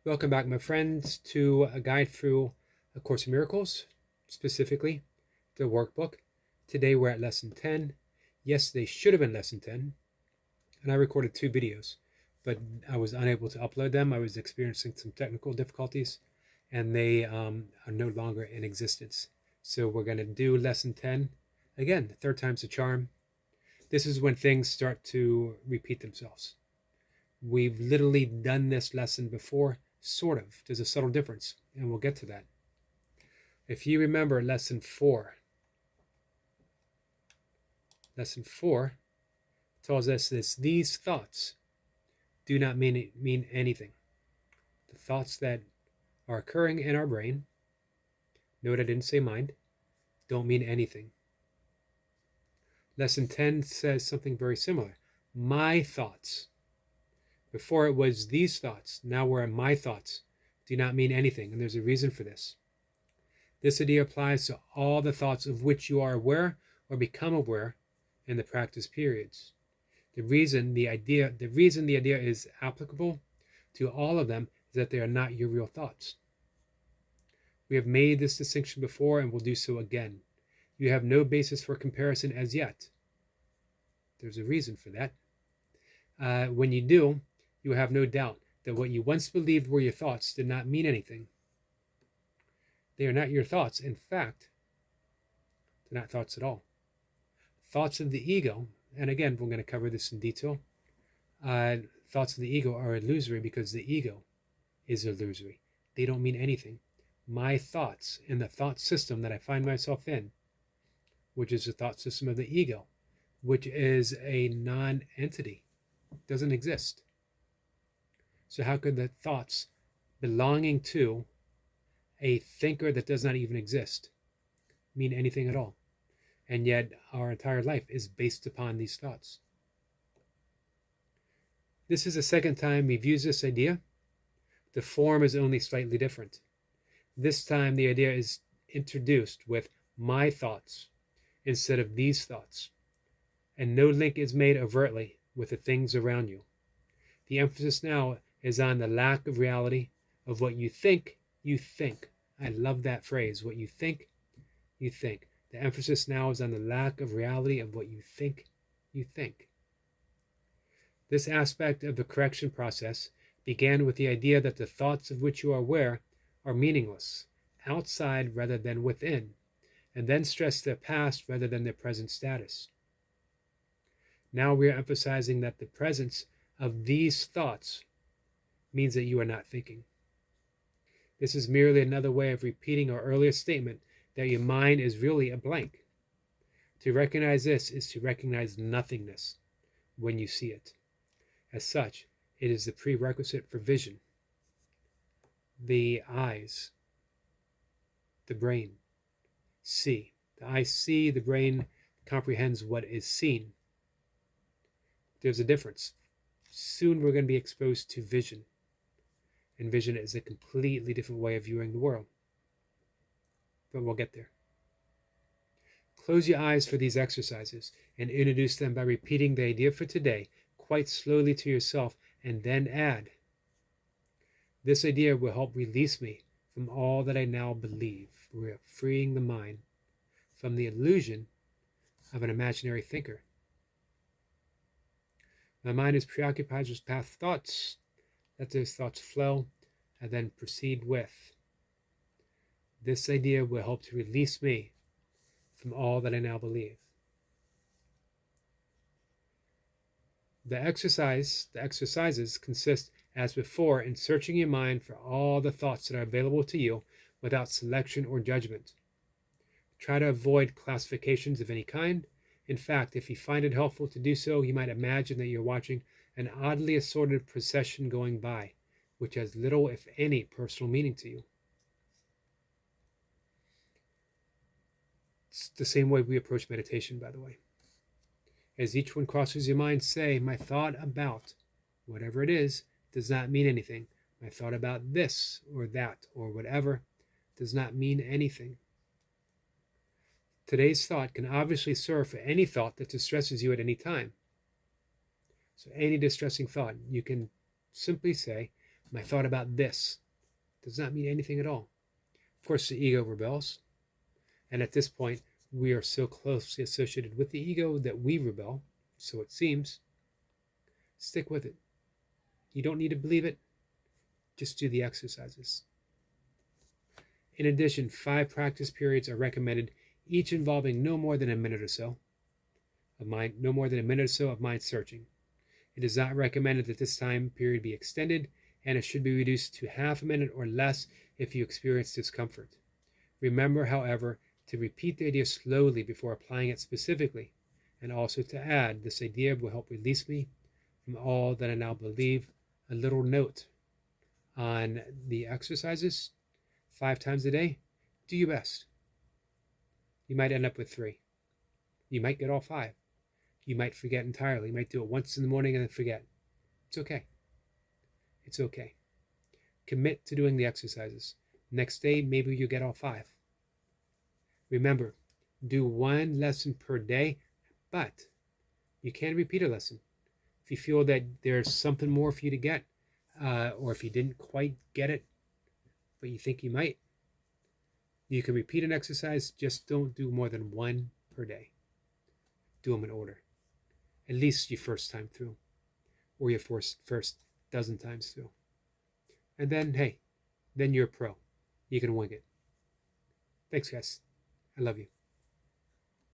Welcome back, my friends, to a guide through A Course in Miracles, specifically the workbook. Today we're at lesson 10. Yesterday should have been lesson 10, and I recorded 2 videos, but I was unable to upload them. I was experiencing some technical difficulties, and they are no longer in existence. So we're going to do lesson 10 again, third time's the charm. This is when things start to repeat themselves. We've literally done this lesson before, sort of. There's a subtle difference, and we'll get to that. If you remember lesson 4 tells us this: these thoughts do not mean anything. The thoughts that are occurring in our brain, note I didn't say mind, don't mean anything. Lesson 10 says something very similar. My thoughts. Before it was these thoughts, now we're in my thoughts, do not mean anything, and there's a reason for this. This idea applies to all the thoughts of which you are aware or become aware in the practice periods. The reason the idea is applicable to all of them is that they are not your real thoughts. We have made this distinction before and will do so again. You have no basis for comparison as yet. There's a reason for that. When you do, you have no doubt that what you once believed were your thoughts did not mean anything. They are not your thoughts. In fact, they're not thoughts at all. Thoughts of the ego, and again, we're going to cover this in detail. Thoughts of the ego are illusory because the ego is illusory. They don't mean anything. My thoughts in the thought system that I find myself in, which is the thought system of the ego, which is a non-entity, doesn't exist. So how could the thoughts belonging to a thinker that does not even exist mean anything at all? And yet our entire life is based upon these thoughts. This is the second time we've used this idea. The form is only slightly different. This time the idea is introduced with my thoughts instead of these thoughts, and no link is made overtly with the things around you. The emphasis now is on the lack of reality of what you think you think. I love that phrase, what you think you think. The emphasis now is on the lack of reality of what you think you think. This aspect of the correction process began with the idea that the thoughts of which you are aware are meaningless, outside rather than within, and then stressed their past rather than their present status. Now we are emphasizing that the presence of these thoughts means that you are not thinking. This is merely another way of repeating our earlier statement that your mind is really a blank. To recognize this is to recognize nothingness when you see it. As such, it is the prerequisite for vision. The eyes, the brain, see. The eyes see, the brain comprehends what is seen. There's a difference. Soon we're going to be exposed to vision. And vision is a completely different way of viewing the world. But we'll get there. Close your eyes for these exercises and introduce them by repeating the idea for today quite slowly to yourself, and then add, this idea will help release me from all that I now believe. We're freeing the mind from the illusion of an imaginary thinker. My mind is preoccupied with past thoughts. Let those thoughts flow, and then proceed with, this idea will help to release me from all that I now believe. The exercises consist, as before, in searching your mind for all the thoughts that are available to you without selection or judgment. Try to avoid classifications of any kind. In fact, if you find it helpful to do so, you might imagine that you're watching an oddly assorted procession going by, which has little, if any, personal meaning to you. It's the same way we approach meditation, by the way. As each one crosses your mind, say, my thought about whatever it is does not mean anything. My thought about this or that or whatever does not mean anything. Today's thought can obviously serve for any thought that distresses you at any time. So any distressing thought, you can simply say, My thought about this does not mean anything at all. Of course, the ego rebels. And at this point, we are so closely associated with the ego that we rebel, so it seems. Stick with it. You don't need to believe it. Just do the exercises. In addition, 5 practice periods are recommended, each involving no more than a minute or so of mind searching. It is not recommended that this time period be extended, and it should be reduced to half a minute or less if you experience discomfort. Remember, however, to repeat the idea slowly before applying it specifically, and also to add, this idea will help release me from all that I now believe. A little note on the exercises: 5 times a day, do your best. You might end up with 3. You might get all 5. You might forget entirely. You might do it once in the morning and then forget. It's okay. It's okay. Commit to doing the exercises. Next day, maybe you get all 5. Remember, do 1 lesson per day, but you can repeat a lesson. If you feel that there's something more for you to get, or if you didn't quite get it, but you think you might, you can repeat an exercise. Just don't do more than 1 per day. Do them in order. At least your first time through, or your first dozen times through. And then, hey, then you're a pro. You can wing it. Thanks, guys. I love you.